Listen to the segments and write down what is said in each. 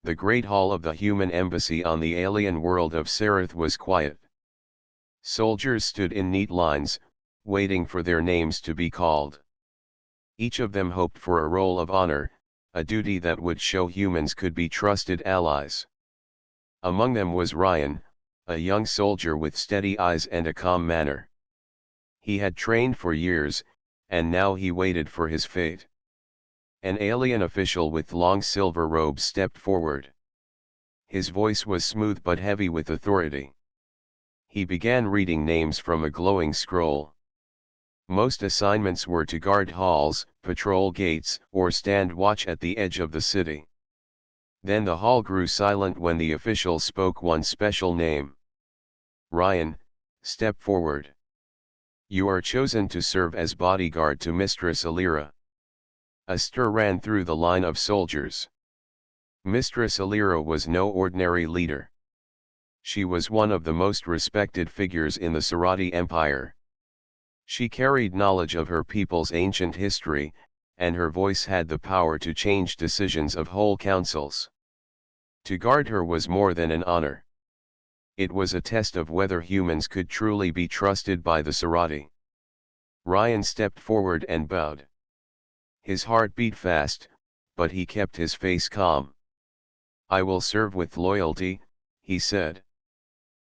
The great hall of the human embassy on the alien world of Sereth was quiet. Soldiers stood in neat lines, waiting for their names to be called. Each of them hoped for a role of honor, a duty that would show humans could be trusted allies. Among them was Ryan, a young soldier with steady eyes and a calm manner. He had trained for years, and now he waited for his fate. An alien official with long silver robes stepped forward. His voice was smooth but heavy with authority. He began reading names from a glowing scroll. Most assignments were to guard halls, patrol gates, or stand watch at the edge of the city. Then the hall grew silent when the official spoke one special name. Ryan, step forward. You are chosen to serve as bodyguard to Mistress Alira. A stir ran through the line of soldiers. Mistress Alira was no ordinary leader. She was one of the most respected figures in the Serati Empire. She carried knowledge of her people's ancient history, and her voice had the power to change decisions of whole councils. To guard her was more than an honor. It was a test of whether humans could truly be trusted by the Serati. Ryan stepped forward and bowed. His heart beat fast, but he kept his face calm. I will serve with loyalty, he said.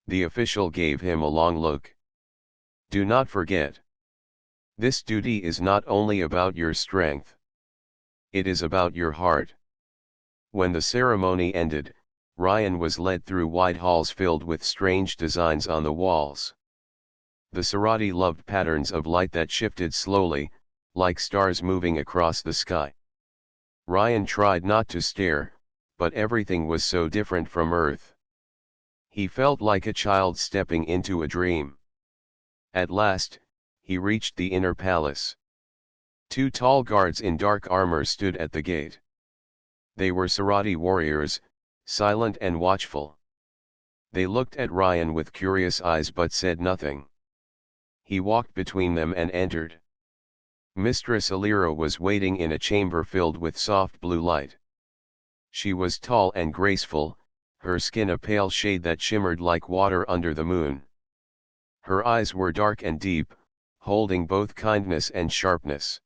The official gave him a long look. Do not forget. This duty is not only about your strength. It is about your heart. When the ceremony ended, Ryan was led through wide halls filled with strange designs on the walls. The Serati loved patterns of light that shifted slowly, like stars moving across the sky. Ryan tried not to stare, but everything was so different from Earth. He felt like a child stepping into a dream. At last, he reached the inner palace. Two tall guards in dark armor stood at the gate. They were Serati warriors, silent and watchful. They looked at Ryan with curious eyes but said nothing. He walked between them and entered. Mistress Alira was waiting in a chamber filled with soft blue light. She was tall and graceful, her skin a pale shade that shimmered like water under the moon. Her eyes were dark and deep, holding both kindness and sharpness.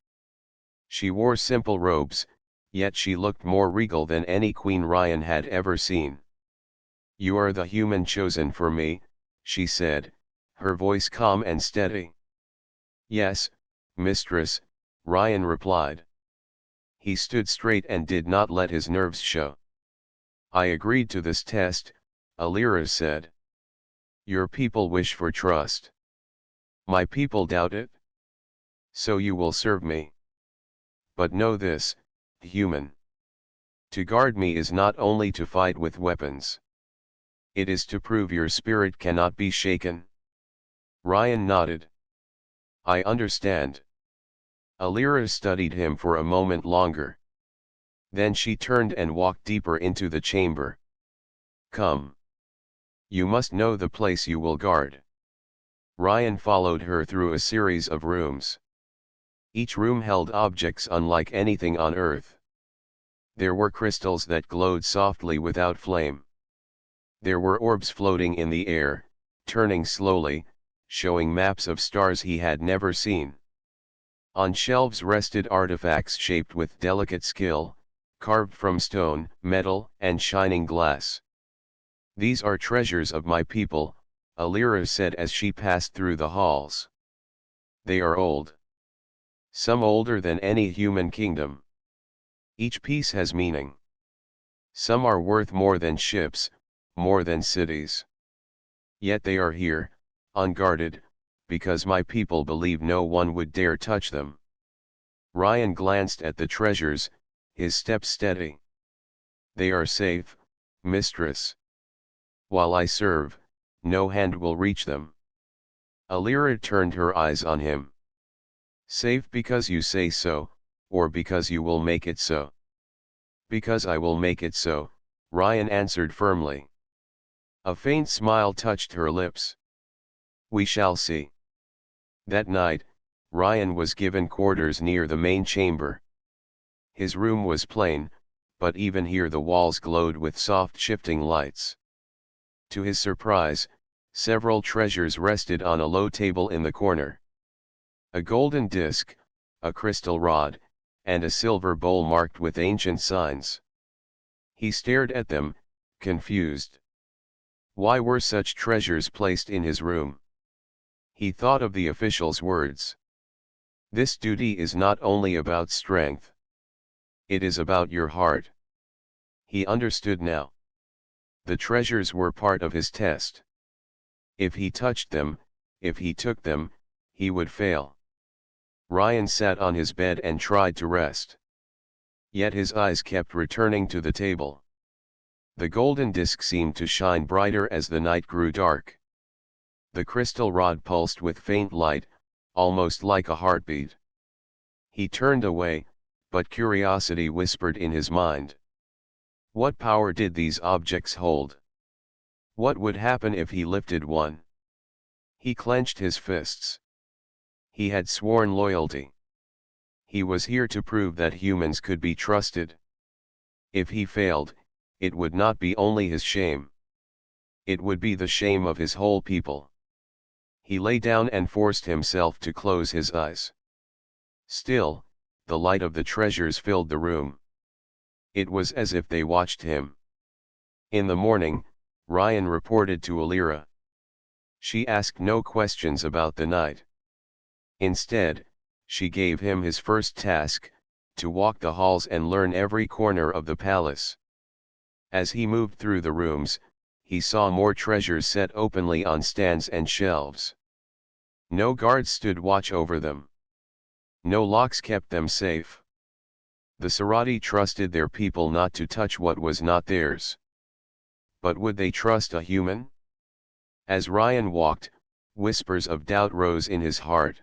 She wore simple robes, yet she looked more regal than any queen Ryan had ever seen. You are the human chosen for me, she said, her voice calm and steady. Yes, Mistress, Ryan replied. He stood straight and did not let his nerves show. I agreed to this test, Alira said. Your people wish for trust. My people doubt it. So you will serve me. But know this, human. To guard me is not only to fight with weapons. It is to prove your spirit cannot be shaken. Ryan nodded. I understand. Alira studied him for a moment longer. Then she turned and walked deeper into the chamber. Come. You must know the place you will guard. Ryan followed her through a series of rooms. Each room held objects unlike anything on Earth. There were crystals that glowed softly without flame. There were orbs floating in the air, turning slowly, showing maps of stars he had never seen. On shelves rested artifacts shaped with delicate skill, carved from stone, metal, and shining glass. These are treasures of my people, Alira said as she passed through the halls. They are old. Some older than any human kingdom. Each piece has meaning. Some are worth more than ships, more than cities. Yet they are here, unguarded, because my people believe no one would dare touch them. Ryan glanced at the treasures, his step steady. They are safe, Mistress. While I serve, no hand will reach them. Alira turned her eyes on him. Safe because you say so, or because you will make it so? Because I will make it so, Ryan answered firmly. A faint smile touched her lips. We shall see. That night, Ryan was given quarters near the main chamber. His room was plain, but even here the walls glowed with soft shifting lights. To his surprise, several treasures rested on a low table in the corner. A golden disc, a crystal rod, and a silver bowl marked with ancient signs. He stared at them, confused. Why were such treasures placed in his room? He thought of the official's words. This duty is not only about strength. It is about your heart. He understood now. The treasures were part of his test. If he touched them, if he took them, he would fail. Ryan sat on his bed and tried to rest. Yet his eyes kept returning to the table. The golden disc seemed to shine brighter as the night grew dark. The crystal rod pulsed with faint light, almost like a heartbeat. He turned away, but curiosity whispered in his mind. What power did these objects hold? What would happen if he lifted one? He clenched his fists. He had sworn loyalty. He was here to prove that humans could be trusted. If he failed, it would not be only his shame. It would be the shame of his whole people. He lay down and forced himself to close his eyes. Still, the light of the treasures filled the room. It was as if they watched him. In the morning, Ryan reported to Alira. She asked no questions about the night. Instead, she gave him his first task, to walk the halls and learn every corner of the palace. As he moved through the rooms, he saw more treasures set openly on stands and shelves. No guards stood watch over them. No locks kept them safe. The Sarati trusted their people not to touch what was not theirs. But would they trust a human? As Ryan walked, whispers of doubt rose in his heart.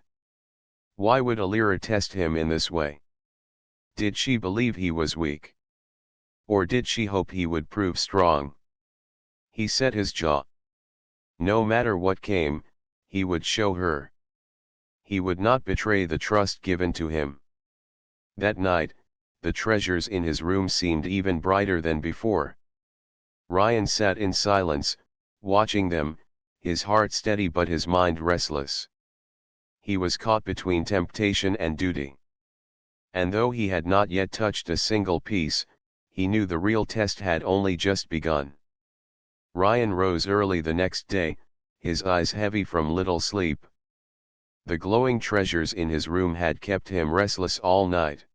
Why would Alira test him in this way? Did she believe he was weak? Or did she hope he would prove strong? He set his jaw. No matter what came, he would show her. He would not betray the trust given to him. That night, the treasures in his room seemed even brighter than before. Ryan sat in silence, watching them, his heart steady but his mind restless. He was caught between temptation and duty. And though he had not yet touched a single piece, he knew the real test had only just begun. Ryan rose early the next day, his eyes heavy from little sleep. The glowing treasures in his room had kept him restless all night.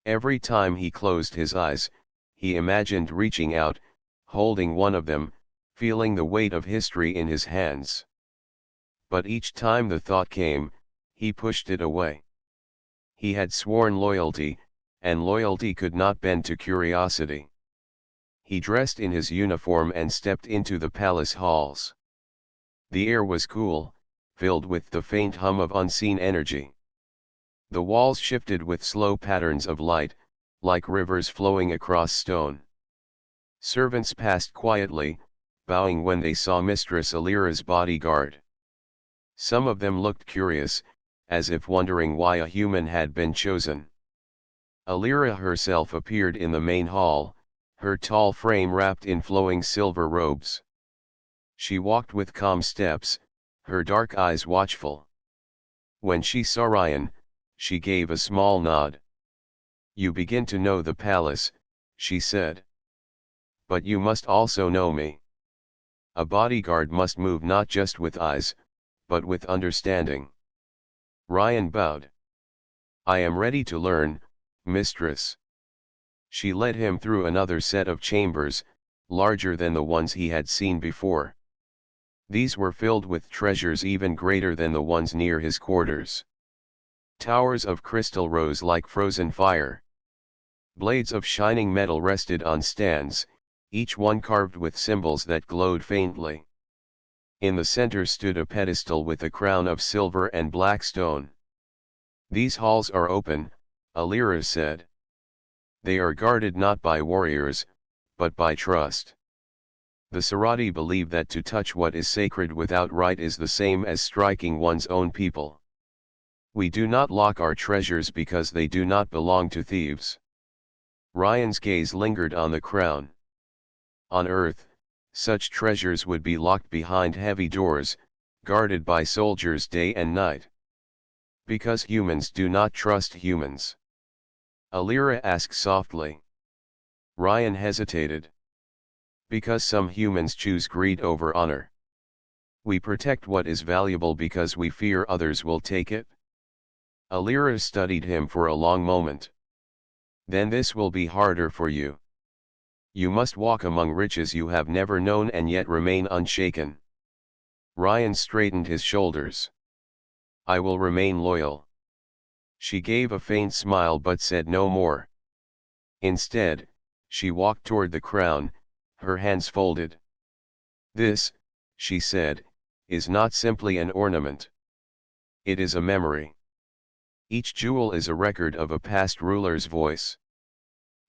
Every time he closed his eyes, he imagined reaching out, holding one of them, feeling the weight of history in his hands. But each time the thought came, he pushed it away. He had sworn loyalty, and loyalty could not bend to curiosity. He dressed in his uniform and stepped into the palace halls. The air was cool, filled with the faint hum of unseen energy. The walls shifted with slow patterns of light, like rivers flowing across stone. Servants passed quietly, bowing when they saw Mistress Alira's bodyguard. Some of them looked curious, as if wondering why a human had been chosen. Alira herself appeared in the main hall, her tall frame wrapped in flowing silver robes. She walked with calm steps, her dark eyes watchful. When she saw Ryan, she gave a small nod. "You begin to know the palace," she said. "But you must also know me. A bodyguard must move not just with eyes, but with understanding." Ryan bowed. "I am ready to learn, Mistress." She led him through another set of chambers, larger than the ones he had seen before. These were filled with treasures even greater than the ones near his quarters. Towers of crystal rose like frozen fire. Blades of shining metal rested on stands, each one carved with symbols that glowed faintly. In the center stood a pedestal with a crown of silver and black stone. "These halls are open," Alira said. "They are guarded not by warriors, but by trust. The Sarati believe that to touch what is sacred without right is the same as striking one's own people. We do not lock our treasures because they do not belong to thieves. Ryan's gaze lingered on the crown. On Earth, such treasures would be locked behind heavy doors, guarded by soldiers day and night. Because humans do not trust humans. Alira asked softly. Ryan hesitated. Because some humans choose greed over honor. We protect what is valuable because we fear others will take it. Alira studied him for a long moment. Then this will be harder for you. You must walk among riches you have never known and yet remain unshaken. Ryan straightened his shoulders. I will remain loyal. She gave a faint smile but said no more. Instead, she walked toward the crown, her hands folded. This, she said, is not simply an ornament. It is a memory. Each jewel is a record of a past ruler's voice.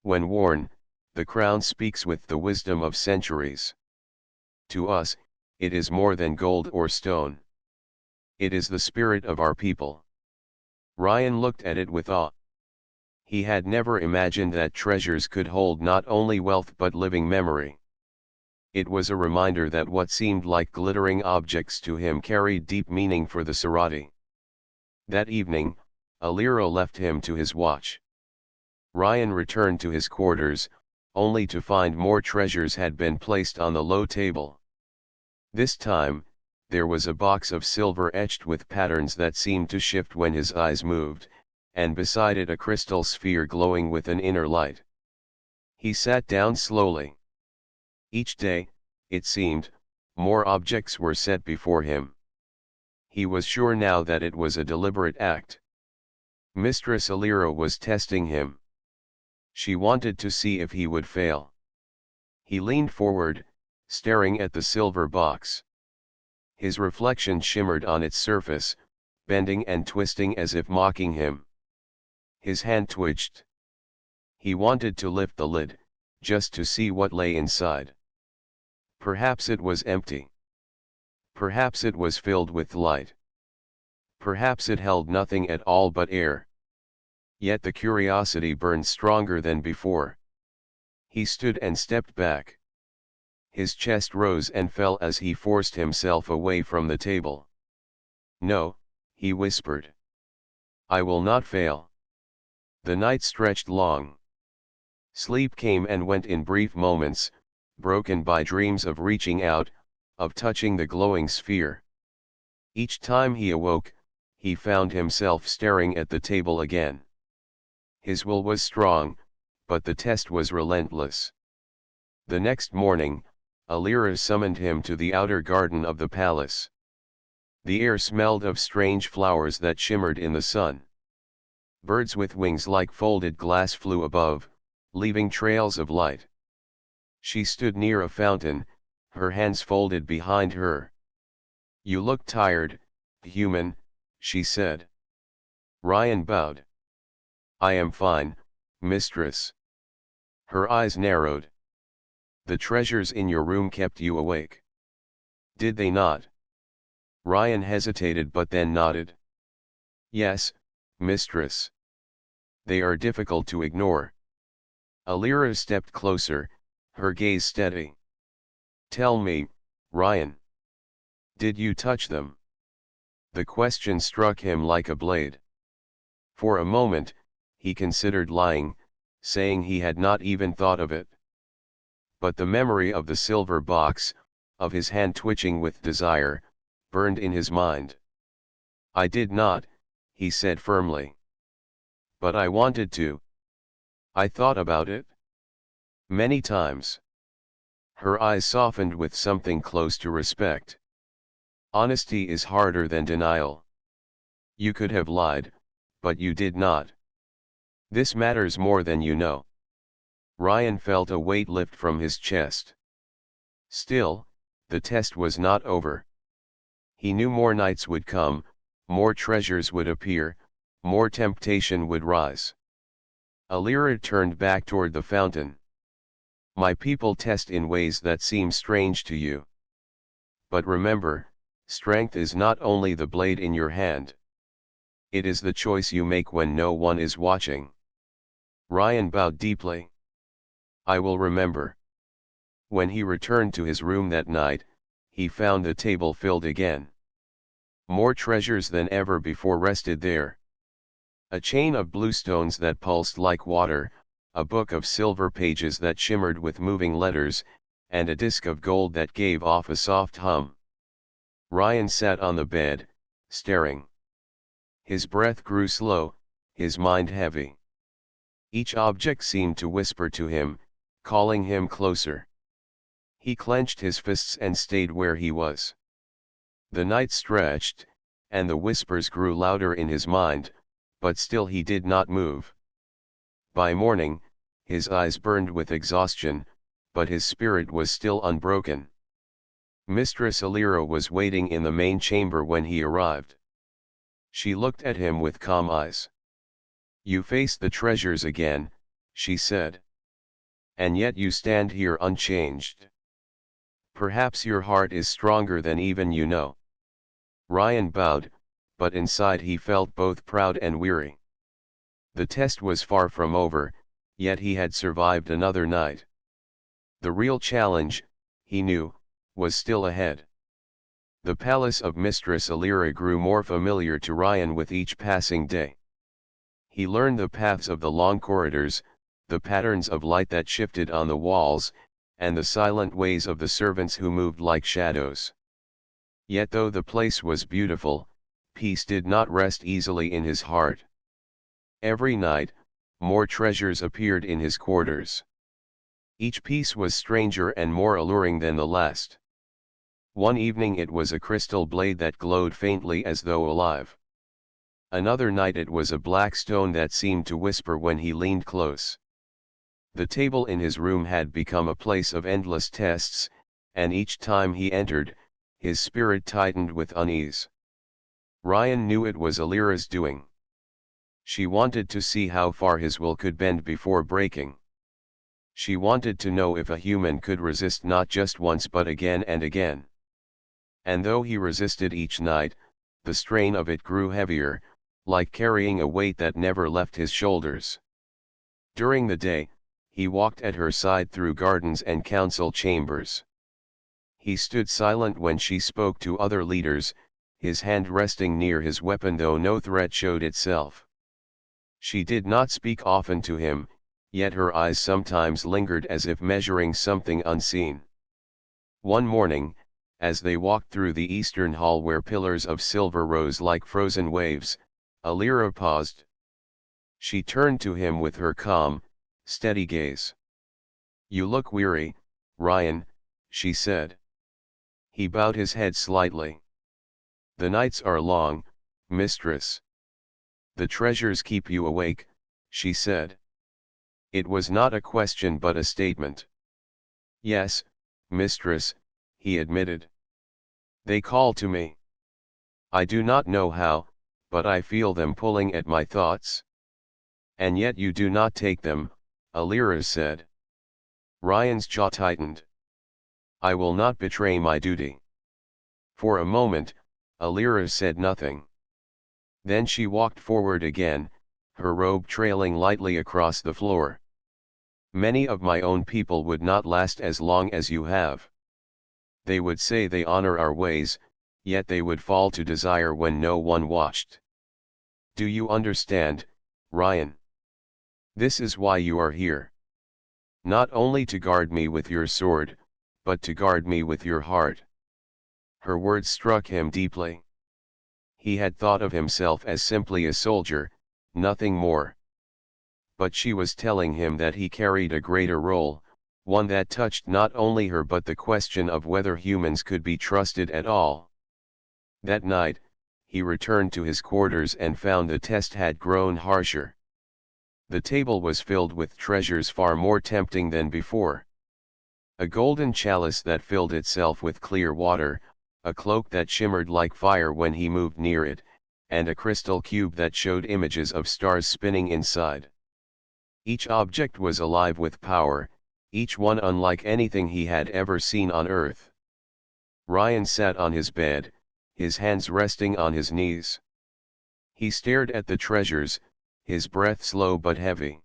When worn, the crown speaks with the wisdom of centuries. To us, it is more than gold or stone. It is the spirit of our people. Ryan looked at it with awe. He had never imagined that treasures could hold not only wealth but living memory. It was a reminder that what seemed like glittering objects to him carried deep meaning for the Sarati. That evening, Alira left him to his watch. Ryan returned to his quarters, only to find more treasures had been placed on the low table. This time, there was a box of silver etched with patterns that seemed to shift when his eyes moved, and beside it a crystal sphere glowing with an inner light. He sat down slowly. Each day, it seemed, more objects were set before him. He was sure now that it was a deliberate act. Mistress Alira was testing him. She wanted to see if he would fail. He leaned forward, staring at the silver box. His reflection shimmered on its surface, bending and twisting as if mocking him. His hand twitched. He wanted to lift the lid, just to see what lay inside. Perhaps it was empty. Perhaps it was filled with light. Perhaps it held nothing at all but air. Yet the curiosity burned stronger than before. He stood and stepped back. His chest rose and fell as he forced himself away from the table. No, he whispered. I will not fail. The night stretched long. Sleep came and went in brief moments, broken by dreams of reaching out, of touching the glowing sphere. Each time he awoke, he found himself staring at the table again. His will was strong, but the test was relentless. The next morning, Alira summoned him to the outer garden of the palace. The air smelled of strange flowers that shimmered in the sun. Birds with wings like folded glass flew above, leaving trails of light. She stood near a fountain, her hands folded behind her. You look tired, human, she said. Ryan bowed. I am fine, mistress. Her eyes narrowed. The treasures in your room kept you awake. Did they not? Ryan hesitated but then nodded. Yes, mistress. They are difficult to ignore. Alira stepped closer, her gaze steady. Tell me, Ryan. Did you touch them? The question struck him like a blade. For a moment, he considered lying, saying he had not even thought of it. But the memory of the silver box, of his hand twitching with desire, burned in his mind. I did not, he said firmly. But I wanted to. I thought about it. Many times. Her eyes softened with something close to respect. Honesty is harder than denial. You could have lied, but you did not. This matters more than you know. Ryan felt a weight lift from his chest. Still, the test was not over. He knew more nights would come, more treasures would appear, more temptation would rise. Alira turned back toward the fountain. My people test in ways that seem strange to you. But remember, strength is not only the blade in your hand. It is the choice you make when no one is watching. Ryan bowed deeply. I will remember. When he returned to his room that night, he found the table filled again. More treasures than ever before rested there. A chain of blue stones that pulsed like water, a book of silver pages that shimmered with moving letters, and a disk of gold that gave off a soft hum. Ryan sat on the bed, staring. His breath grew slow, his mind heavy. Each object seemed to whisper to him, calling him closer. He clenched his fists and stayed where he was. The night stretched, and the whispers grew louder in his mind, but still he did not move. By morning, his eyes burned with exhaustion, but his spirit was still unbroken. Mistress Alira was waiting in the main chamber when he arrived. She looked at him with calm eyes. "You face the treasures again," she said. "And yet you stand here unchanged. Perhaps your heart is stronger than even you know." Ryan bowed, but inside he felt both proud and weary. The test was far from over, yet he had survived another night. The real challenge, he knew, was still ahead. The palace of Mistress Alira grew more familiar to Ryan with each passing day. He learned the paths of the long corridors, the patterns of light that shifted on the walls, and the silent ways of the servants who moved like shadows. Yet though the place was beautiful, peace did not rest easily in his heart. Every night, more treasures appeared in his quarters. Each piece was stranger and more alluring than the last. One evening it was a crystal blade that glowed faintly as though alive. Another night it was a black stone that seemed to whisper when he leaned close. The table in his room had become a place of endless tests, and each time he entered, his spirit tightened with unease. Ryan knew it was Alira's doing. She wanted to see how far his will could bend before breaking. She wanted to know if a human could resist not just once but again and again. And though he resisted each night, the strain of it grew heavier, like carrying a weight that never left his shoulders. During the day, he walked at her side through gardens and council chambers. He stood silent when she spoke to other leaders, his hand resting near his weapon though no threat showed itself. She did not speak often to him, yet her eyes sometimes lingered as if measuring something unseen. One morning, as they walked through the eastern hall where pillars of silver rose like frozen waves, Alira paused. She turned to him with her calm, steady gaze. "You look weary, Ryan," she said. He bowed his head slightly. "The nights are long, Mistress." "The treasures keep you awake," she said. It was not a question but a statement. "Yes, Mistress," he admitted. "They call to me. I do not know how, but I feel them pulling at my thoughts." "And yet you do not take them," Alira said. Ryan's jaw tightened. "I will not betray my duty." For a moment, Alira said nothing. Then she walked forward again, her robe trailing lightly across the floor. "Many of my own people would not last as long as you have. They would say they honor our ways, yet they would fall to desire when no one watched. Do you understand, Ryan? This is why you are here. Not only to guard me with your sword, but to guard me with your heart." Her words struck him deeply. He had thought of himself as simply a soldier, nothing more. But she was telling him that he carried a greater role, one that touched not only her but the question of whether humans could be trusted at all. That night, he returned to his quarters and found the test had grown harsher. The table was filled with treasures far more tempting than before. A golden chalice that filled itself with clear water, a cloak that shimmered like fire when he moved near it, and a crystal cube that showed images of stars spinning inside. Each object was alive with power, each one unlike anything he had ever seen on Earth. Ryan sat on his bed, his hands resting on his knees. He stared at the treasures, his breath slow but heavy.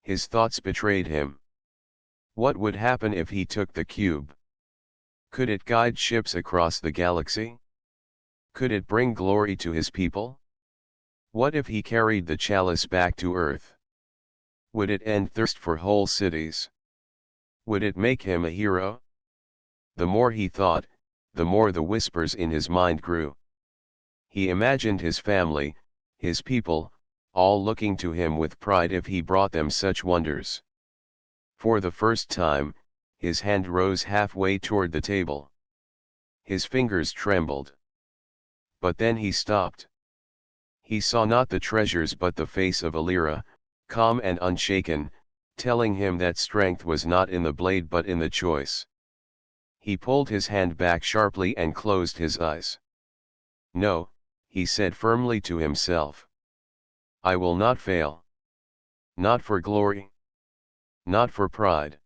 His thoughts betrayed him. What would happen if he took the cube? Could it guide ships across the galaxy? Could it bring glory to his people? What if he carried the chalice back to Earth? Would it end thirst for whole cities? Would it make him a hero? The more he thought, the more the whispers in his mind grew. He imagined his family, his people, all looking to him with pride if he brought them such wonders. For the first time, his hand rose halfway toward the table. His fingers trembled. But then he stopped. He saw not the treasures but the face of Alira, calm and unshaken, telling him that strength was not in the blade but in the choice. He pulled his hand back sharply and closed his eyes. No, he said firmly to himself. I will not fail. Not for glory. Not for pride.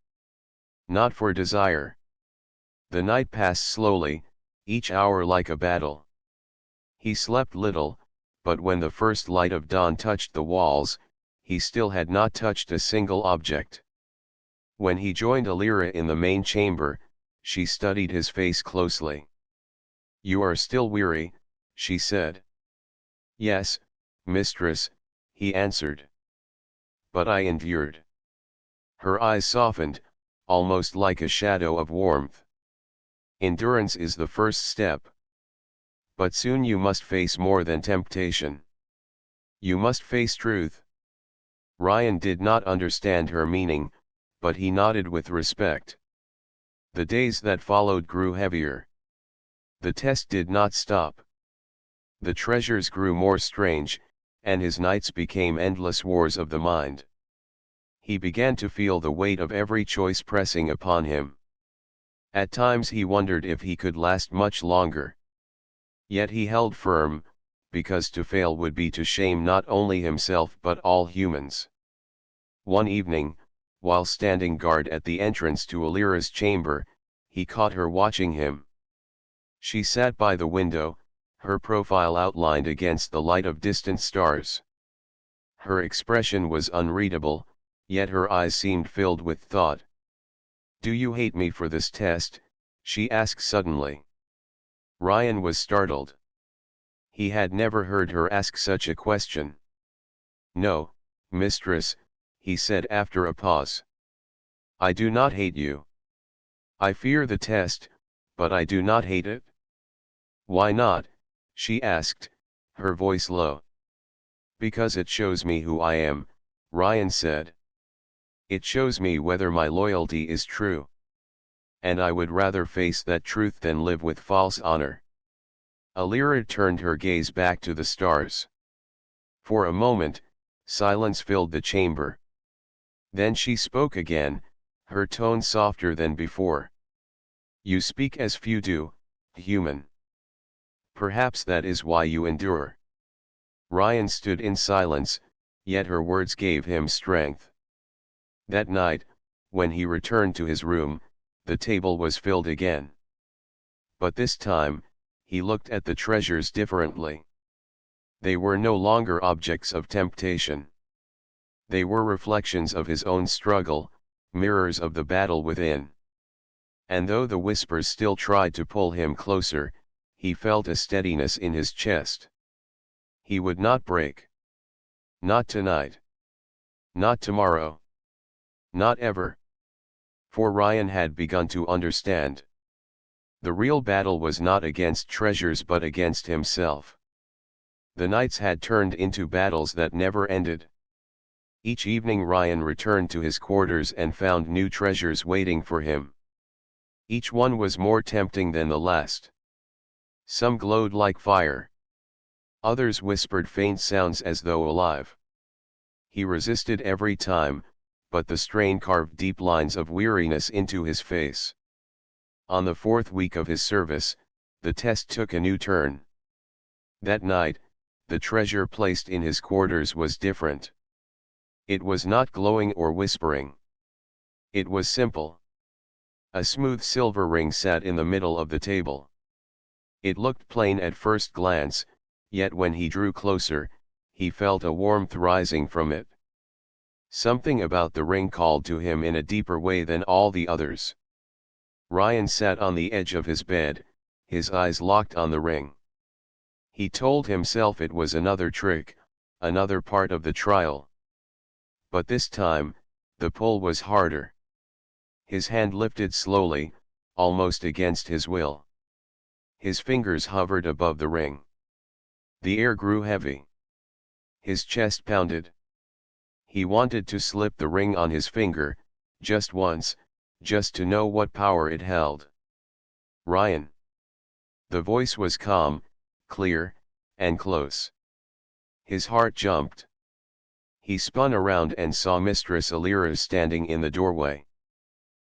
Not for desire. The night passed slowly, each hour like a battle. He slept little, but when the first light of dawn touched the walls, he still had not touched a single object. When he joined Alira in the main chamber, she studied his face closely. You are still weary, she said. Yes, mistress, he answered. But I endured. Her eyes softened, almost like a shadow of warmth. Endurance is the first step. But soon you must face more than temptation. You must face truth. Ryan did not understand her meaning, but he nodded with respect. The days that followed grew heavier. The test did not stop. The treasures grew more strange, and his nights became endless wars of the mind. He began to feel the weight of every choice pressing upon him. At times he wondered if he could last much longer. Yet he held firm, because to fail would be to shame not only himself but all humans. One evening, while standing guard at the entrance to Alira's chamber, he caught her watching him. She sat by the window, her profile outlined against the light of distant stars. Her expression was unreadable, yet her eyes seemed filled with thought. Do you hate me for this test? She asked suddenly. Ryan was startled. He had never heard her ask such a question. No, mistress, he said after a pause. I do not hate you. I fear the test, but I do not hate it. Why not? She asked, her voice low. Because it shows me who I am, Ryan said. It shows me whether my loyalty is true. And I would rather face that truth than live with false honor. Alira turned her gaze back to the stars. For a moment, silence filled the chamber. Then she spoke again, her tone softer than before. You speak as few do, human. Perhaps that is why you endure. Ryan stood in silence, yet her words gave him strength. That night, when he returned to his room, the table was filled again. But this time, he looked at the treasures differently. They were no longer objects of temptation. They were reflections of his own struggle, mirrors of the battle within. And though the whispers still tried to pull him closer, he felt a steadiness in his chest. He would not break. Not tonight. Not tomorrow. Not ever. For Ryan had begun to understand. The real battle was not against treasures but against himself. The nights had turned into battles that never ended. Each evening Ryan returned to his quarters and found new treasures waiting for him. Each one was more tempting than the last. Some glowed like fire. Others whispered faint sounds as though alive. He resisted every time, but the strain carved deep lines of weariness into his face. On the fourth week of his service, the test took a new turn. That night, the treasure placed in his quarters was different. It was not glowing or whispering. It was simple. A smooth silver ring sat in the middle of the table. It looked plain at first glance, yet when he drew closer, he felt a warmth rising from it. Something about the ring called to him in a deeper way than all the others. Ryan sat on the edge of his bed, his eyes locked on the ring. He told himself it was another trick, another part of the trial. But this time, the pull was harder. His hand lifted slowly, almost against his will. His fingers hovered above the ring. The air grew heavy. His chest pounded. He wanted to slip the ring on his finger, just once, just to know what power it held. Ryan. The voice was calm, clear, and close. His heart jumped. He spun around and saw Mistress Alira standing in the doorway.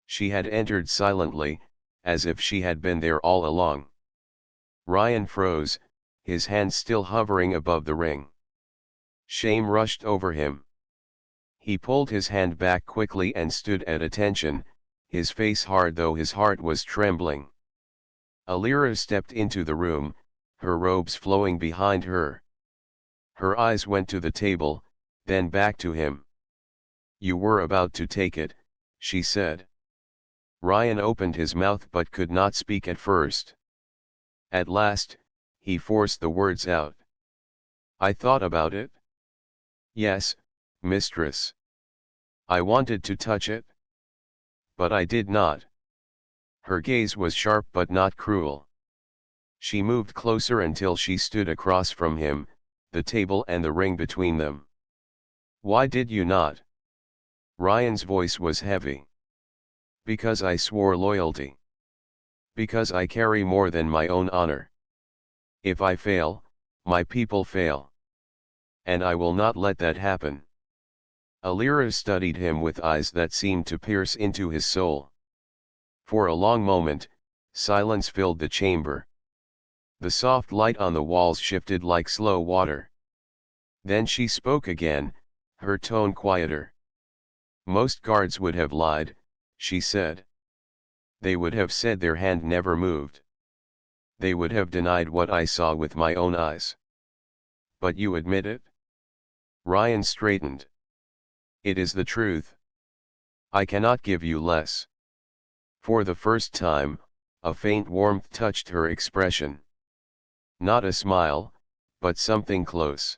She had entered silently, as if she had been there all along. Ryan froze, his hand still hovering above the ring. Shame rushed over him. He pulled his hand back quickly and stood at attention, his face hard though his heart was trembling. Alira stepped into the room, her robes flowing behind her. Her eyes went to the table, then back to him. "You were about to take it," she said. Ryan opened his mouth but could not speak at first. At last, he forced the words out. "I thought about it. Yes, Mistress. I wanted to touch it. But I did not." Her gaze was sharp but not cruel. She moved closer until she stood across from him, the table and the ring between them. "Why did you not?" Ryan's voice was heavy. "Because I swore loyalty. Because I carry more than my own honor. If I fail, my people fail. And I will not let that happen." Alira studied him with eyes that seemed to pierce into his soul. For a long moment, silence filled the chamber. The soft light on the walls shifted like slow water. Then she spoke again, her tone quieter. "Most guards would have lied," she said. "They would have said their hand never moved. They would have denied what I saw with my own eyes. But you admit it?" Ryan straightened. "It is the truth. I cannot give you less." For the first time, a faint warmth touched her expression. Not a smile, but something close.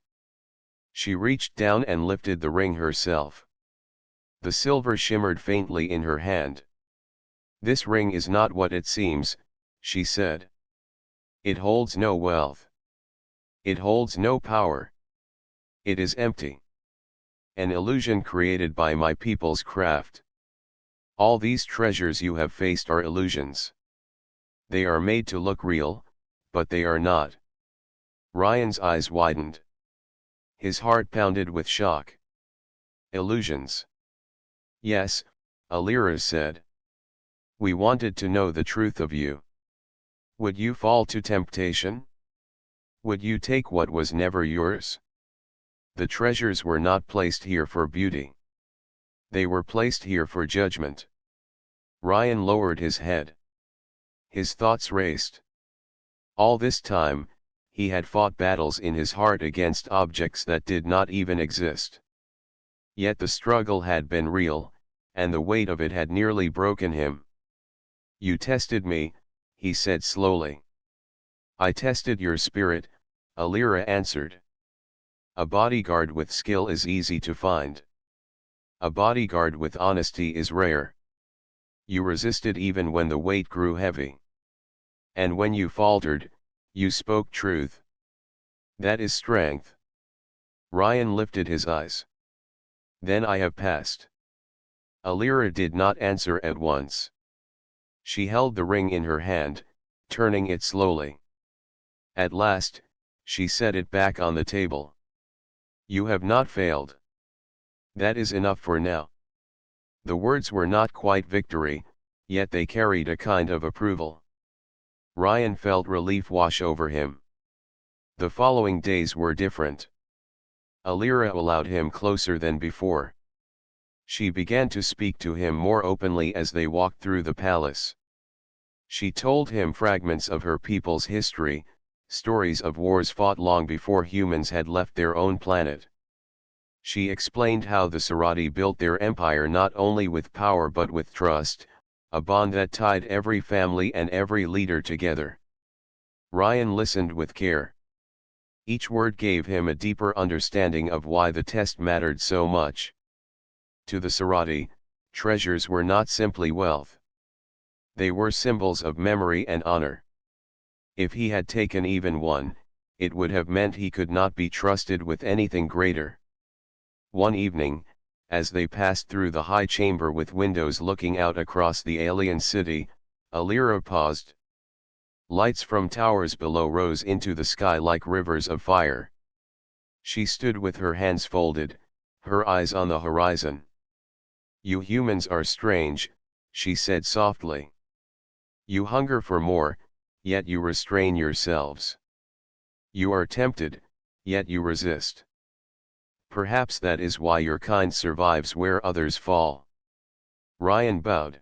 She reached down and lifted the ring herself. The silver shimmered faintly in her hand. "This ring is not what it seems," she said. "It holds no wealth. It holds no power. It is empty. An illusion created by my people's craft. All these treasures you have faced are illusions. They are made to look real, but they are not." Ryan's eyes widened. His heart pounded with shock. "Illusions?" "Yes," Alira said. "We wanted to know the truth of you. Would you fall to temptation? Would you take what was never yours? The treasures were not placed here for beauty. They were placed here for judgment." Ryan lowered his head. His thoughts raced. All this time, he had fought battles in his heart against objects that did not even exist. Yet the struggle had been real, and the weight of it had nearly broken him. "You tested me," he said slowly. "I tested your spirit," Alira answered. "A bodyguard with skill is easy to find. A bodyguard with honesty is rare. You resisted even when the weight grew heavy. And when you faltered, you spoke truth. That is strength." Ryan lifted his eyes. "Then I have passed." Alira did not answer at once. She held the ring in her hand, turning it slowly. At last, she set it back on the table. "You have not failed. That is enough for now." The words were not quite victory, yet they carried a kind of approval. Ryan felt relief wash over him. The following days were different. Alira allowed him closer than before. She began to speak to him more openly as they walked through the palace. She told him fragments of her people's history, stories of wars fought long before humans had left their own planet. She explained how the Scifi built their empire not only with power but with trust, a bond that tied every family and every leader together. Ryan listened with care. Each word gave him a deeper understanding of why the test mattered so much. To the Scifi, treasures were not simply wealth. They were symbols of memory and honor. If he had taken even one, it would have meant he could not be trusted with anything greater. One evening, as they passed through the high chamber with windows looking out across the alien city, Alira paused. Lights from towers below rose into the sky like rivers of fire. She stood with her hands folded, her eyes on the horizon. "You humans are strange," she said softly. "You hunger for more, yet you restrain yourselves. You are tempted, yet you resist. Perhaps that is why your kind survives where others fall." Ryan bowed.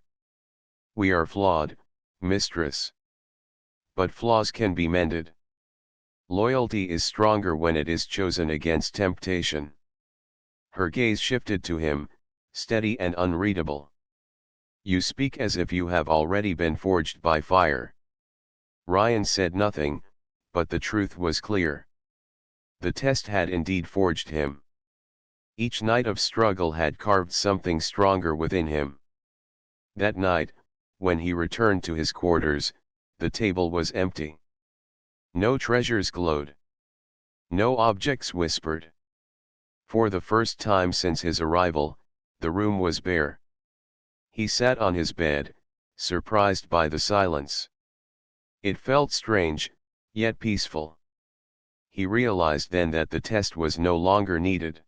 "We are flawed, Mistress. But flaws can be mended. Loyalty is stronger when it is chosen against temptation." Her gaze shifted to him, steady and unreadable. "You speak as if you have already been forged by fire." Ryan said nothing, but the truth was clear. The test had indeed forged him. Each night of struggle had carved something stronger within him. That night, when he returned to his quarters, the table was empty. No treasures glowed. No objects whispered. For the first time since his arrival, the room was bare. He sat on his bed, surprised by the silence. It felt strange, yet peaceful. He realized then that the test was no longer needed.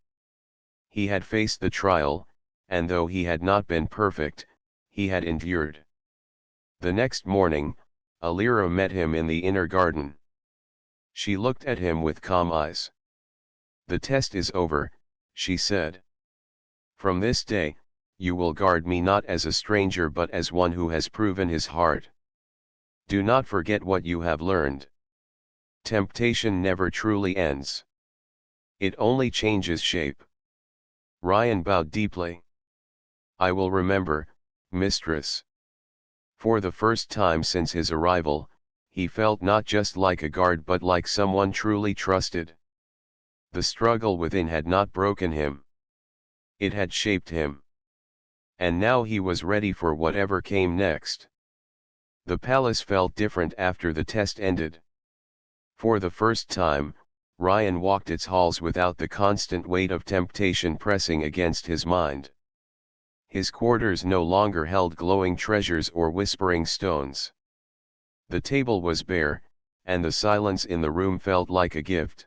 He had faced the trial, and though he had not been perfect, he had endured. The next morning, Alira met him in the inner garden. She looked at him with calm eyes. "The test is over," she said. "From this day, you will guard me not as a stranger but as one who has proven his heart. Do not forget what you have learned. Temptation never truly ends. It only changes shape." Ryan bowed deeply. "I will remember, Mistress." For the first time since his arrival, he felt not just like a guard but like someone truly trusted. The struggle within had not broken him. It had shaped him. And now he was ready for whatever came next. The palace felt different after the test ended. For the first time, Ryan walked its halls without the constant weight of temptation pressing against his mind. His quarters no longer held glowing treasures or whispering stones. The table was bare, and the silence in the room felt like a gift.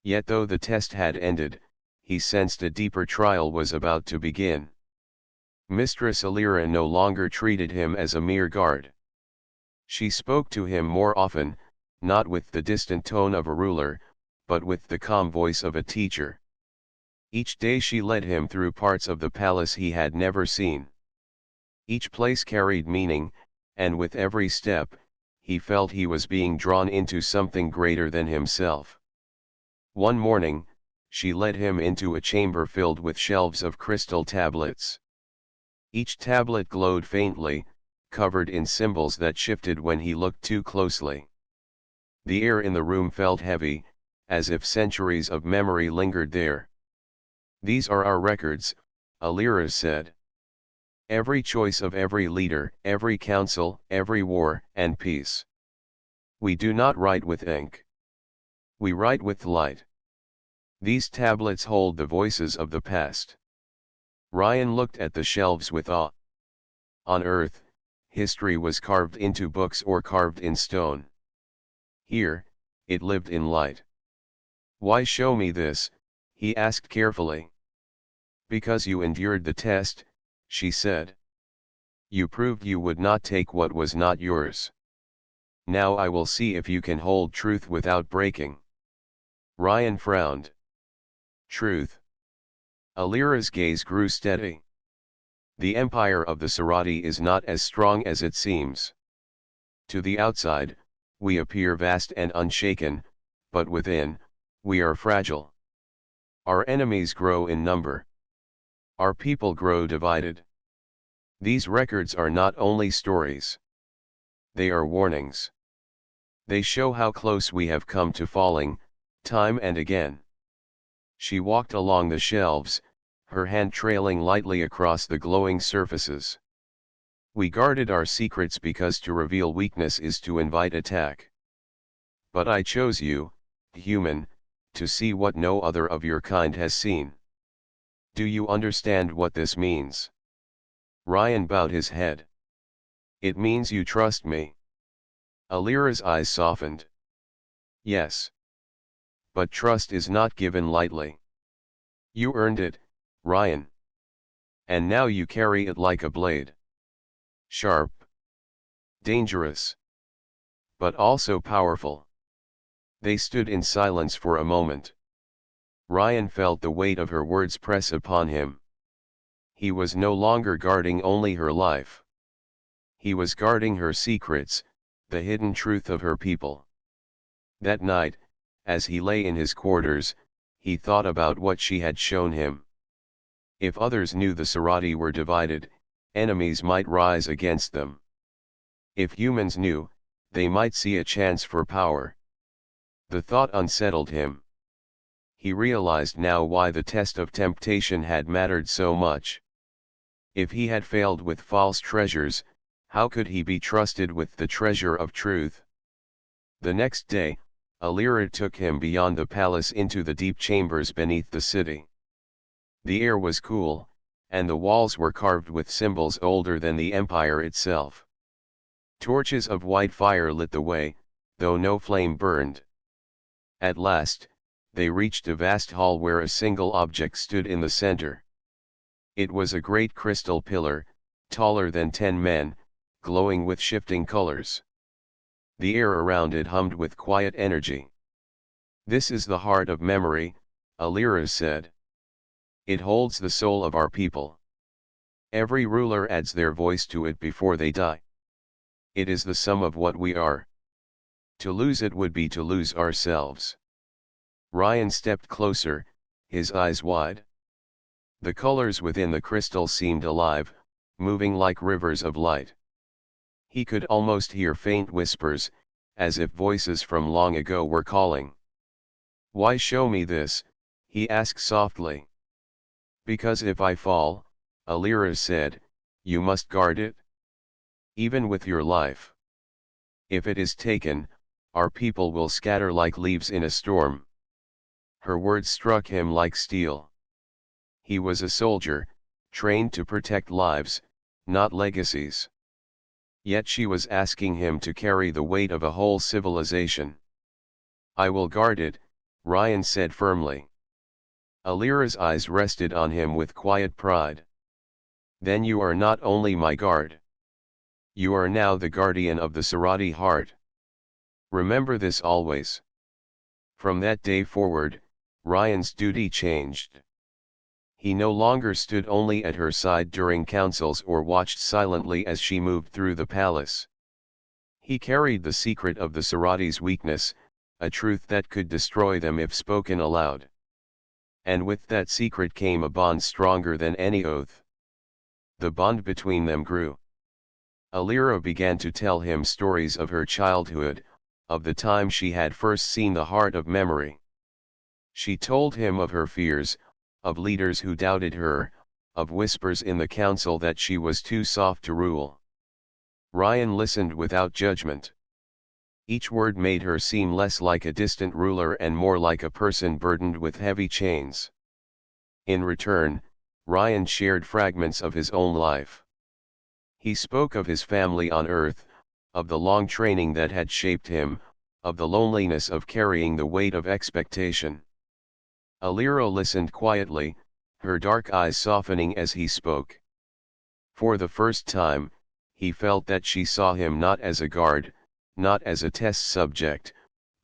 Yet though the test had ended, he sensed a deeper trial was about to begin. Mistress Alira no longer treated him as a mere guard. She spoke to him more often, not with the distant tone of a ruler, but with the calm voice of a teacher. Each day she led him through parts of the palace he had never seen. Each place carried meaning, and with every step, he felt he was being drawn into something greater than himself. One morning, she led him into a chamber filled with shelves of crystal tablets. Each tablet glowed faintly, covered in symbols that shifted when he looked too closely. The air in the room felt heavy, as if centuries of memory lingered there. "These are our records," Alira said. "Every choice of every leader, every council, every war and peace. We do not write with ink. We write with light. These tablets hold the voices of the past." Ryan looked at the shelves with awe. On Earth, history was carved into books or carved in stone. Here, it lived in light. "Why show me this?" he asked carefully. "Because you endured the test," she said. "You proved you would not take what was not yours. Now I will see if you can hold truth without breaking." Ryan frowned. "Truth?" Alira's gaze grew steady. "The empire of the Scifi is not as strong as it seems. To the outside, we appear vast and unshaken, but within, we are fragile. Our enemies grow in number. Our people grow divided. These records are not only stories. They are warnings. They show how close we have come to falling, time and again. She walked along the shelves, her hand trailing lightly across the glowing surfaces. We guarded our secrets because to reveal weakness is to invite attack. But I chose you, human, to see what no other of your kind has seen. Do you understand what this means? Ryan bowed his head. It means you trust me. Alira's eyes softened. Yes. But trust is not given lightly. You earned it, Ryan. And now you carry it like a blade. Sharp. Dangerous. But also powerful. They stood in silence for a moment. Ryan felt the weight of her words press upon him. He was no longer guarding only her life. He was guarding her secrets, the hidden truth of her people. That night, as he lay in his quarters, he thought about what she had shown him. If others knew the Scifi were divided, enemies might rise against them. If humans knew, they might see a chance for power. The thought unsettled him. He realized now why the test of temptation had mattered so much. If he had failed with false treasures, how could he be trusted with the treasure of truth? The next day, Alira took him beyond the palace into the deep chambers beneath the city. The air was cool, and the walls were carved with symbols older than the empire itself. Torches of white fire lit the way, though no flame burned. At last, they reached a vast hall where a single object stood in the center. It was a great crystal pillar, taller than 10 men, glowing with shifting colors. The air around it hummed with quiet energy. This is the heart of memory, Alira said. It holds the soul of our people. Every ruler adds their voice to it before they die. It is the sum of what we are. To lose it would be to lose ourselves. Ryan stepped closer, his eyes wide. The colors within the crystal seemed alive, moving like rivers of light. He could almost hear faint whispers, as if voices from long ago were calling. Why show me this? He asked softly. Because if I fall, Alira said, you must guard it. Even with your life. If it is taken, our people will scatter like leaves in a storm. Her words struck him like steel. He was a soldier, trained to protect lives, not legacies. Yet she was asking him to carry the weight of a whole civilization. I will guard it, Ryan said firmly. Alira's eyes rested on him with quiet pride. Then you are not only my guard. You are now the guardian of the Scifi heart. Remember this always. From that day forward, Ryan's duty changed. He no longer stood only at her side during councils or watched silently as she moved through the palace. He carried the secret of the Scifi's weakness, a truth that could destroy them if spoken aloud. And with that secret came a bond stronger than any oath. The bond between them grew. Alira began to tell him stories of her childhood, of the time she had first seen the heart of memory. She told him of her fears, of leaders who doubted her, of whispers in the council that she was too soft to rule. Ryan listened without judgment. Each word made her seem less like a distant ruler and more like a person burdened with heavy chains. In return, Ryan shared fragments of his own life. He spoke of his family on Earth, of the long training that had shaped him, of the loneliness of carrying the weight of expectation. Alira listened quietly, her dark eyes softening as he spoke. For the first time, he felt that she saw him not as a guard, not as a test subject,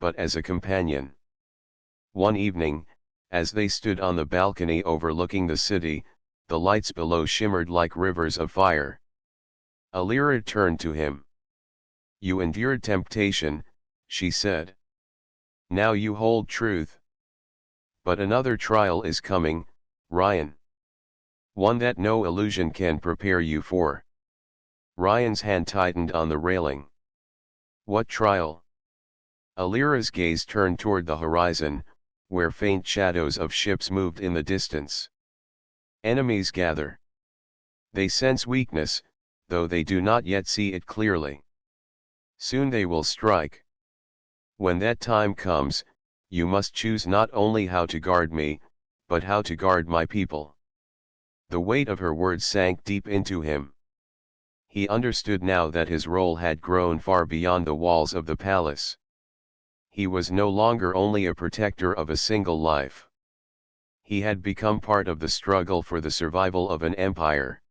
but as a companion. One evening, as they stood on the balcony overlooking the city, the lights below shimmered like rivers of fire. Alira turned to him. You endured temptation, she said. Now you hold truth. But another trial is coming, Ryan. One that no illusion can prepare you for. Ryan's hand tightened on the railing. What trial? Alira's gaze turned toward the horizon, where faint shadows of ships moved in the distance. Enemies gather. They sense weakness, though they do not yet see it clearly. Soon they will strike. When that time comes, you must choose not only how to guard me, but how to guard my people. The weight of her words sank deep into him. He understood now that his role had grown far beyond the walls of the palace. He was no longer only a protector of a single life. He had become part of the struggle for the survival of an empire.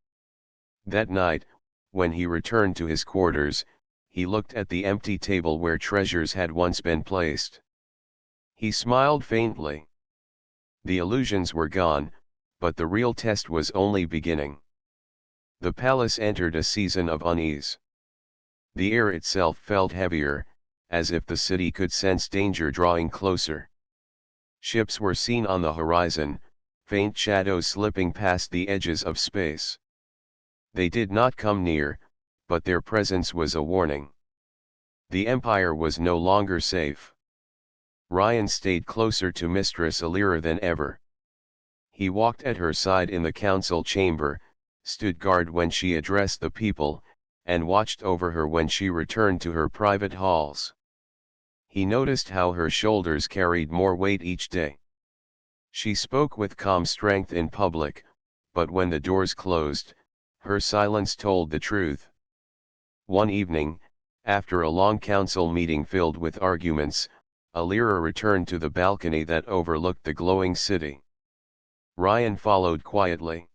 That night, when he returned to his quarters, he looked at the empty table where treasures had once been placed. He smiled faintly. The illusions were gone, but the real test was only beginning. The palace entered a season of unease. The air itself felt heavier, as if the city could sense danger drawing closer. Ships were seen on the horizon, faint shadows slipping past the edges of space. They did not come near, but their presence was a warning. The Empire was no longer safe. Ryan stayed closer to Mistress Alira than ever. He walked at her side in the council chamber, stood guard when she addressed the people, and watched over her when she returned to her private halls. He noticed how her shoulders carried more weight each day. She spoke with calm strength in public, but when the doors closed, her silence told the truth. One evening, after a long council meeting filled with arguments, Alira returned to the balcony that overlooked the glowing city. Ryan followed quietly.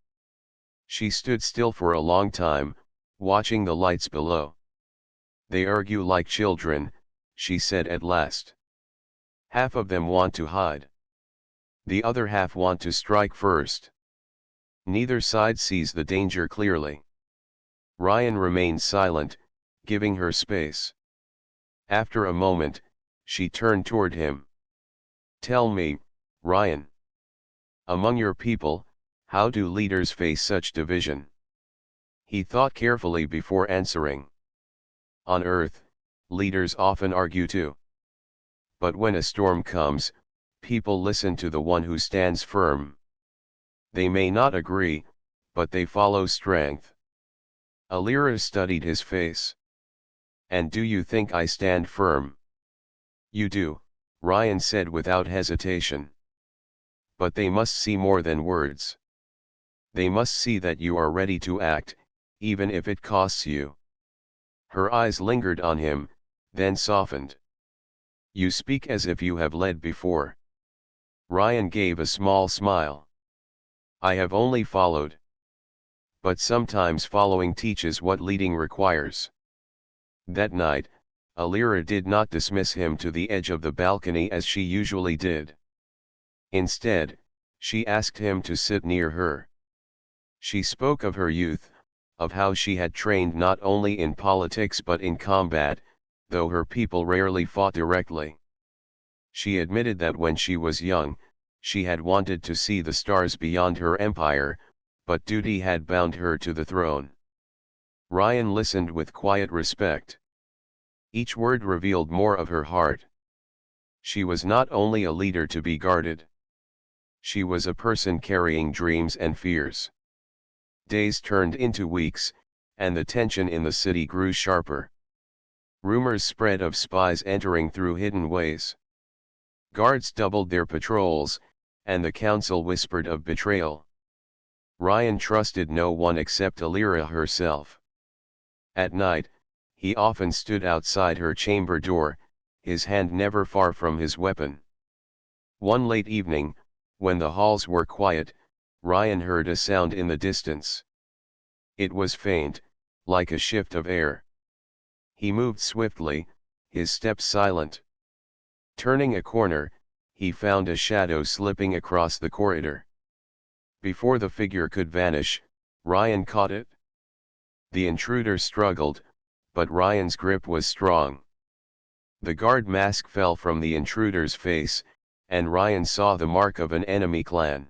She stood still for a long time, watching the lights below. "They argue like children," she said at last. "Half of them want to hide. The other half want to strike first. Neither side sees the danger clearly." Ryan remained silent, giving her space. After a moment, she turned toward him. "Tell me, Ryan. Among your people, how do leaders face such division?" He thought carefully before answering. "On Earth, leaders often argue too. But when a storm comes, people listen to the one who stands firm. They may not agree, but they follow strength." Alira studied his face. "And do you think I stand firm?" "You do," Ryan said without hesitation. "But they must see more than words. They must see that you are ready to act, even if it costs you." Her eyes lingered on him, then softened. "You speak as if you have led before." Ryan gave a small smile. "I have only followed. But sometimes following teaches what leading requires." That night, Alira did not dismiss him to the edge of the balcony as she usually did. Instead, she asked him to sit near her. She spoke of her youth, of how she had trained not only in politics but in combat, though her people rarely fought directly. She admitted that when she was young, she had wanted to see the stars beyond her empire, but duty had bound her to the throne. Ryan listened with quiet respect. Each word revealed more of her heart. She was not only a leader to be guarded. She was a person carrying dreams and fears. Days turned into weeks, and the tension in the city grew sharper. Rumors spread of spies entering through hidden ways. Guards doubled their patrols, and the council whispered of betrayal. Ryan trusted no one except Alira herself. At night, he often stood outside her chamber door, his hand never far from his weapon. One late evening, when the halls were quiet, Ryan heard a sound in the distance. It was faint, like a shift of air. He moved swiftly, his steps silent. Turning a corner, he found a shadow slipping across the corridor. Before the figure could vanish, Ryan caught it. The intruder struggled, but Ryan's grip was strong. The guard mask fell from the intruder's face, and Ryan saw the mark of an enemy clan.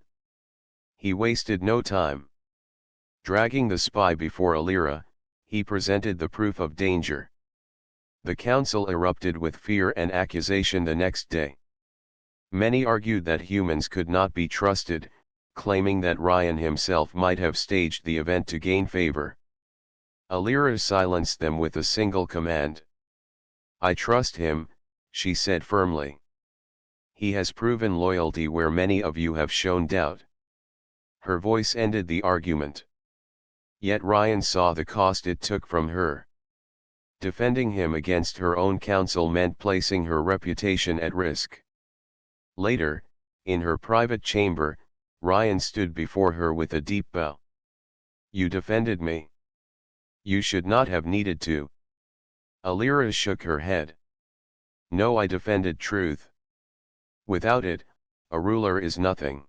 He wasted no time. Dragging the spy before Alira, he presented the proof of danger. The council erupted with fear and accusation the next day. Many argued that humans could not be trusted, claiming that Ryan himself might have staged the event to gain favor. Alira silenced them with a single command. "I trust him," she said firmly. "He has proven loyalty where many of you have shown doubt." Her voice ended the argument. Yet Ryan saw the cost it took from her. Defending him against her own council meant placing her reputation at risk. Later, in her private chamber, Ryan stood before her with a deep bow. "You defended me. You should not have needed to." Alira shook her head. "No, I defended truth. Without it, a ruler is nothing."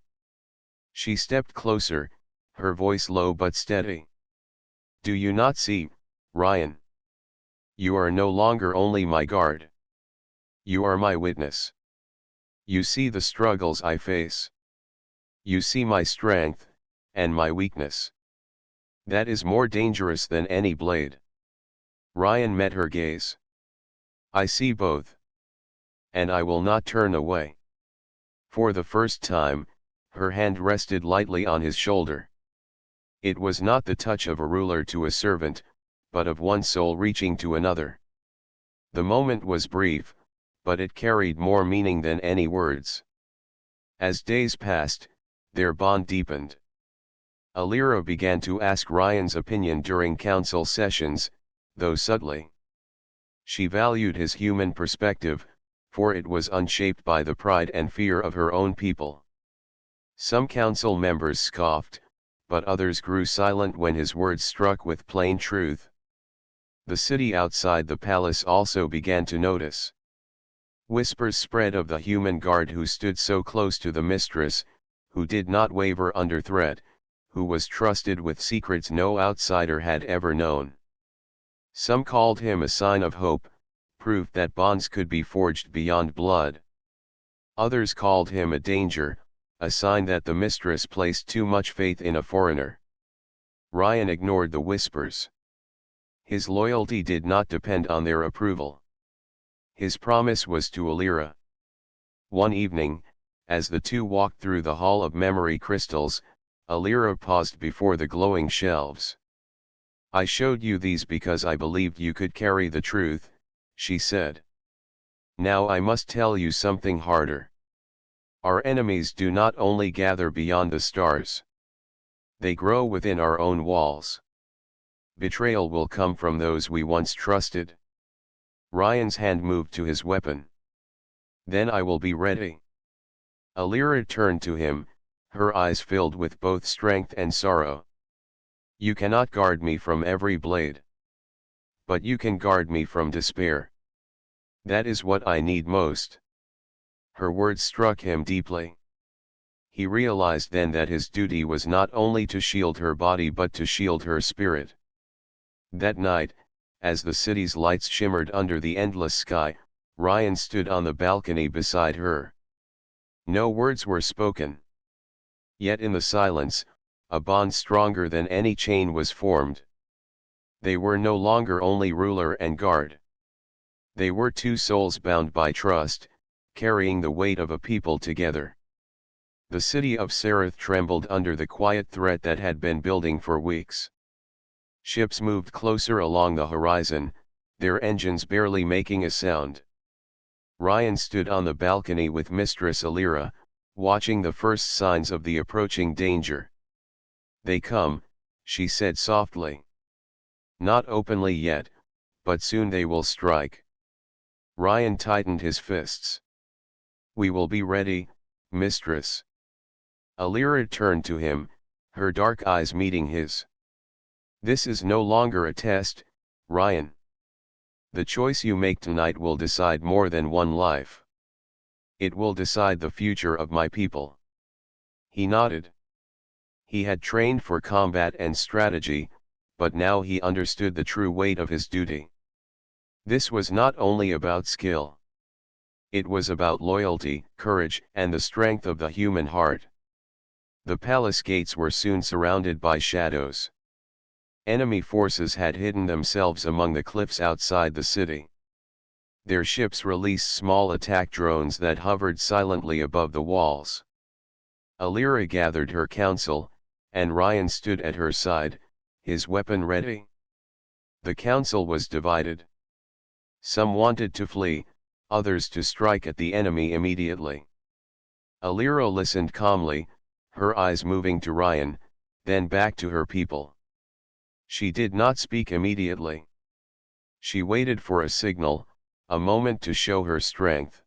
She stepped closer, her voice low but steady. "Do you not see, Ryan? You are no longer only my guard. You are my witness. You see the struggles I face. You see my strength, and my weakness. That is more dangerous than any blade." Ryan met her gaze. "I see both. And I will not turn away." For the first time, her hand rested lightly on his shoulder. It was not the touch of a ruler to a servant, but of one soul reaching to another. The moment was brief, but it carried more meaning than any words. As days passed, their bond deepened. Alira began to ask Ryan's opinion during council sessions, though subtly. She valued his human perspective, for it was unshaped by the pride and fear of her own people. Some council members scoffed, but others grew silent when his words struck with plain truth. The city outside the palace also began to notice. Whispers spread of the human guard who stood so close to the mistress, who did not waver under threat, who was trusted with secrets no outsider had ever known. Some called him a sign of hope, proof that bonds could be forged beyond blood. Others called him a danger, a sign that the mistress placed too much faith in a foreigner. Ryan ignored the whispers. His loyalty did not depend on their approval. His promise was to Alira. One evening, as the two walked through the hall of memory crystals, Alira paused before the glowing shelves. "I showed you these because I believed you could carry the truth," she said. "Now I must tell you something harder. Our enemies do not only gather beyond the stars. They grow within our own walls. Betrayal will come from those we once trusted." Ryan's hand moved to his weapon. "Then I will be ready." Alira turned to him, her eyes filled with both strength and sorrow. "You cannot guard me from every blade. But you can guard me from despair. That is what I need most." Her words struck him deeply. He realized then that his duty was not only to shield her body but to shield her spirit. That night, as the city's lights shimmered under the endless sky, Ryan stood on the balcony beside her. No words were spoken. Yet in the silence, a bond stronger than any chain was formed. They were no longer only ruler and guard. They were two souls bound by trust, carrying the weight of a people together. The city of Sereth trembled under the quiet threat that had been building for weeks. Ships moved closer along the horizon, their engines barely making a sound. Ryan stood on the balcony with Mistress Alira, watching the first signs of the approaching danger. "They come," she said softly. "Not openly yet, but soon they will strike." Ryan tightened his fists. "We will be ready, Mistress." Alira turned to him, her dark eyes meeting his. "This is no longer a test, Ryan. The choice you make tonight will decide more than one life. It will decide the future of my people." He nodded. He had trained for combat and strategy, but now he understood the true weight of his duty. This was not only about skill. It was about loyalty, courage, and the strength of the human heart. The palace gates were soon surrounded by shadows. Enemy forces had hidden themselves among the cliffs outside the city. Their ships released small attack drones that hovered silently above the walls. Alira gathered her council, and Ryan stood at her side, his weapon ready. The council was divided. Some wanted to flee, others to strike at the enemy immediately. Alira listened calmly, her eyes moving to Ryan, then back to her people. She did not speak immediately. She waited for a signal, a moment to show her strength.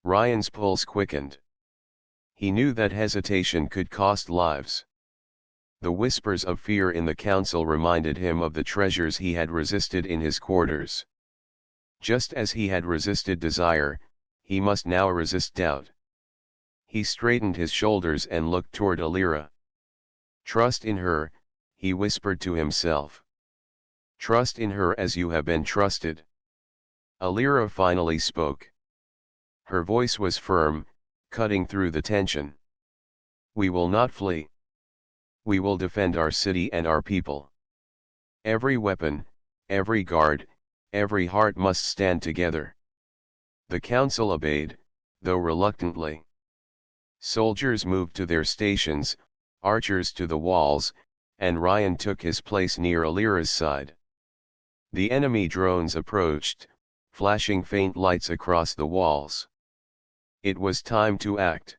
Ryan's pulse quickened. He knew that hesitation could cost lives. The whispers of fear in the council reminded him of the treasures he had resisted in his quarters. Just as he had resisted desire, he must now resist doubt. He straightened his shoulders and looked toward Alira. "Trust in her," he whispered to himself. "Trust in her as you have been trusted." Alira finally spoke. Her voice was firm, cutting through the tension. "We will not flee. We will defend our city and our people. Every weapon, every guard, every heart must stand together." The council obeyed, though reluctantly. Soldiers moved to their stations, archers to the walls, and Ryan took his place near Alira's side. The enemy drones approached, flashing faint lights across the walls. It was time to act.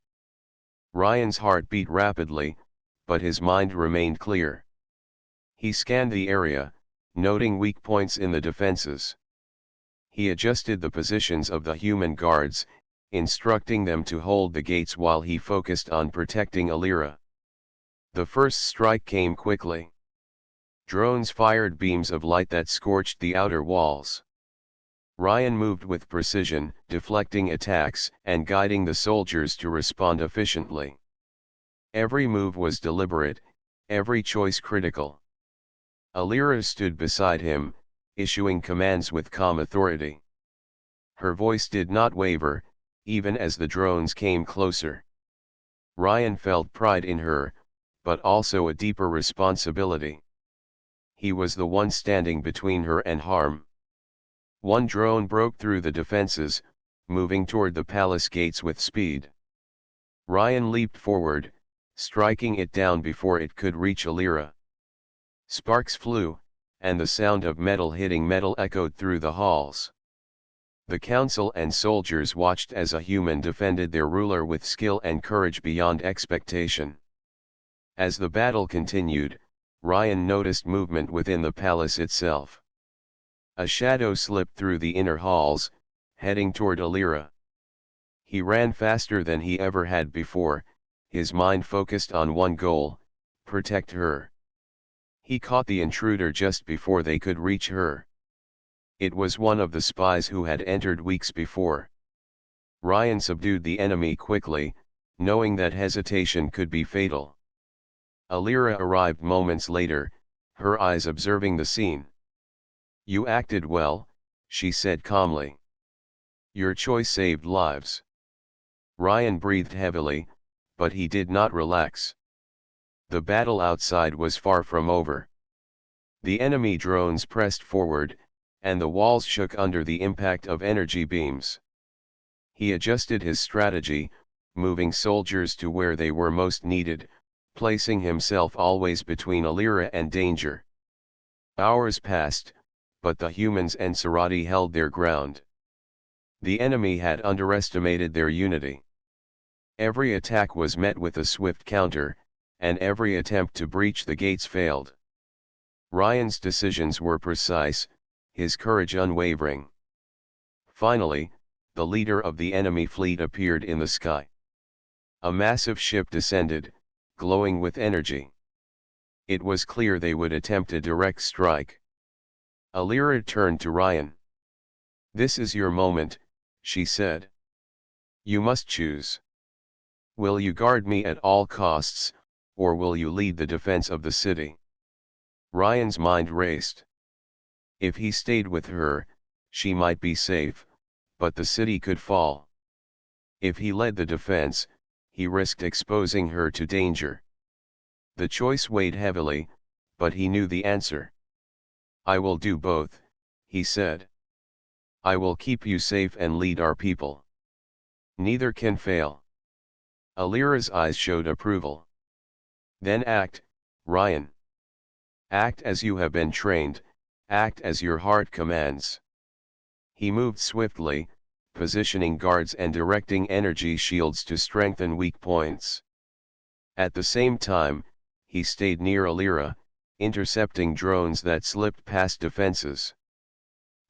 Ryan's heart beat rapidly, but his mind remained clear. He scanned the area, noting weak points in the defenses. He adjusted the positions of the human guards, instructing them to hold the gates while he focused on protecting Alira. The first strike came quickly. Drones fired beams of light that scorched the outer walls. Ryan moved with precision, deflecting attacks and guiding the soldiers to respond efficiently. Every move was deliberate, every choice critical. Alira stood beside him, issuing commands with calm authority. Her voice did not waver, even as the drones came closer. Ryan felt pride in her, but also a deeper responsibility. He was the one standing between her and harm. One drone broke through the defenses, moving toward the palace gates with speed. Ryan leaped forward, striking it down before it could reach Alira. Sparks flew, and the sound of metal hitting metal echoed through the halls. The council and soldiers watched as a human defended their ruler with skill and courage beyond expectation. As the battle continued, Ryan noticed movement within the palace itself. A shadow slipped through the inner halls, heading toward Alira. He ran faster than he ever had before, his mind focused on one goal: protect her. He caught the intruder just before they could reach her. It was one of the spies who had entered weeks before. Ryan subdued the enemy quickly, knowing that hesitation could be fatal. Alira arrived moments later, her eyes observing the scene. "You acted well," she said calmly. "Your choice saved lives." Ryan breathed heavily, but he did not relax. The battle outside was far from over. The enemy drones pressed forward, and the walls shook under the impact of energy beams. He adjusted his strategy, moving soldiers to where they were most needed, placing himself always between Alira and danger. Hours passed, but the humans and Sarati held their ground. The enemy had underestimated their unity. Every attack was met with a swift counter, and every attempt to breach the gates failed. Ryan's decisions were precise, his courage unwavering. Finally, the leader of the enemy fleet appeared in the sky. A massive ship descended, glowing with energy. It was clear they would attempt a direct strike. Alira turned to Ryan. "This is your moment," she said. "You must choose. Will you guard me at all costs, or will you lead the defense of the city?" Ryan's mind raced. If he stayed with her, she might be safe, but the city could fall. If he led the defense, he risked exposing her to danger. The choice weighed heavily, but he knew the answer. "I will do both," he said. "I will keep you safe and lead our people. Neither can fail." Alira's eyes showed approval. "Then act, Ryan. Act as you have been trained, act as your heart commands." He moved swiftly, positioning guards and directing energy shields to strengthen weak points. At the same time, he stayed near Alira, intercepting drones that slipped past defenses.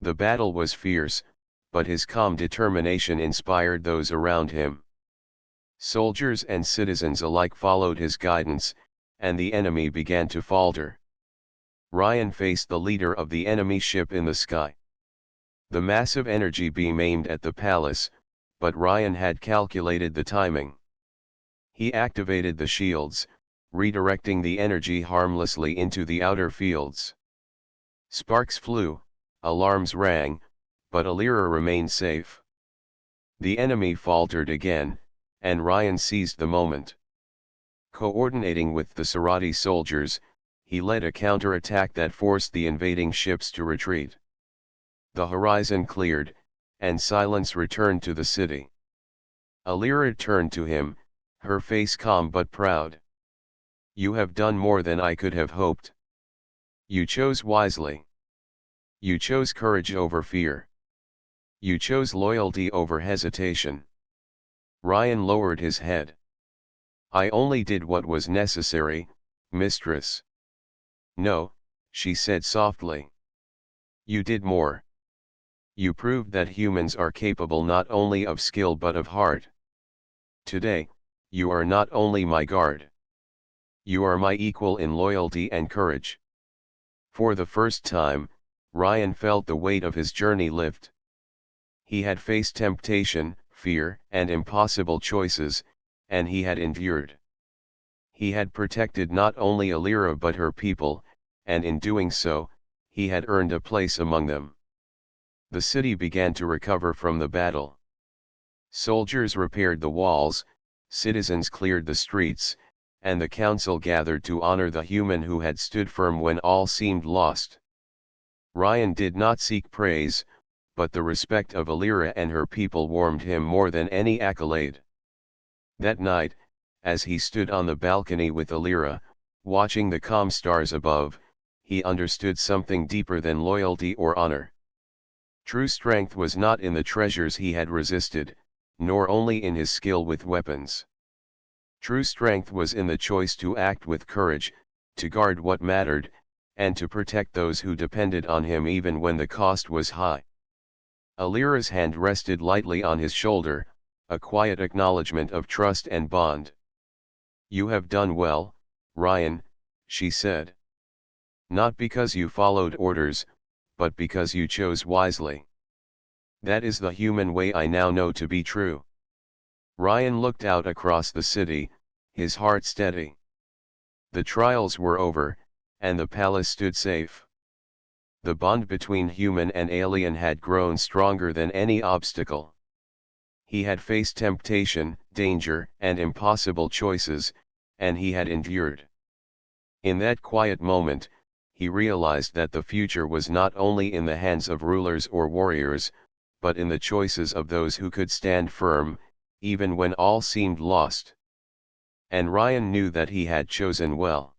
The battle was fierce, but his calm determination inspired those around him. Soldiers and citizens alike followed his guidance, and the enemy began to falter. Ryan faced the leader of the enemy ship in the sky. The massive energy beam aimed at the palace, but Ryan had calculated the timing. He activated the shields, redirecting the energy harmlessly into the outer fields. Sparks flew, alarms rang, but Alira remained safe. The enemy faltered again, and Ryan seized the moment. Coordinating with the Sarati soldiers, he led a counterattack that forced the invading ships to retreat. The horizon cleared, and silence returned to the city. Alira turned to him, her face calm but proud. "You have done more than I could have hoped. You chose wisely. You chose courage over fear. You chose loyalty over hesitation." Ryan lowered his head. "I only did what was necessary, Mistress." "No," she said softly. "You did more. You proved that humans are capable not only of skill but of heart. Today, you are not only my guard. You are my equal in loyalty and courage." For the first time, Ryan felt the weight of his journey lift. He had faced temptation, fear, and impossible choices, and he had endured. He had protected not only Alira but her people, and in doing so, he had earned a place among them. The city began to recover from the battle. Soldiers repaired the walls, citizens cleared the streets, and the council gathered to honor the human who had stood firm when all seemed lost. Ryan did not seek praise, but the respect of Alira and her people warmed him more than any accolade. That night, as he stood on the balcony with Alira, watching the calm stars above, he understood something deeper than loyalty or honor. True strength was not in the treasures he had resisted, nor only in his skill with weapons. True strength was in the choice to act with courage, to guard what mattered, and to protect those who depended on him even when the cost was high. Alira's hand rested lightly on his shoulder, a quiet acknowledgement of trust and bond. "You have done well, Ryan," she said. "Not because you followed orders, but because you chose wisely. That is the human way I now know to be true." Ryan looked out across the city, his heart steady. The trials were over, and the palace stood safe. The bond between human and alien had grown stronger than any obstacle. He had faced temptation, danger, and impossible choices, and he had endured. In that quiet moment, he realized that the future was not only in the hands of rulers or warriors, but in the choices of those who could stand firm, even when all seemed lost. And Ryan knew that he had chosen well.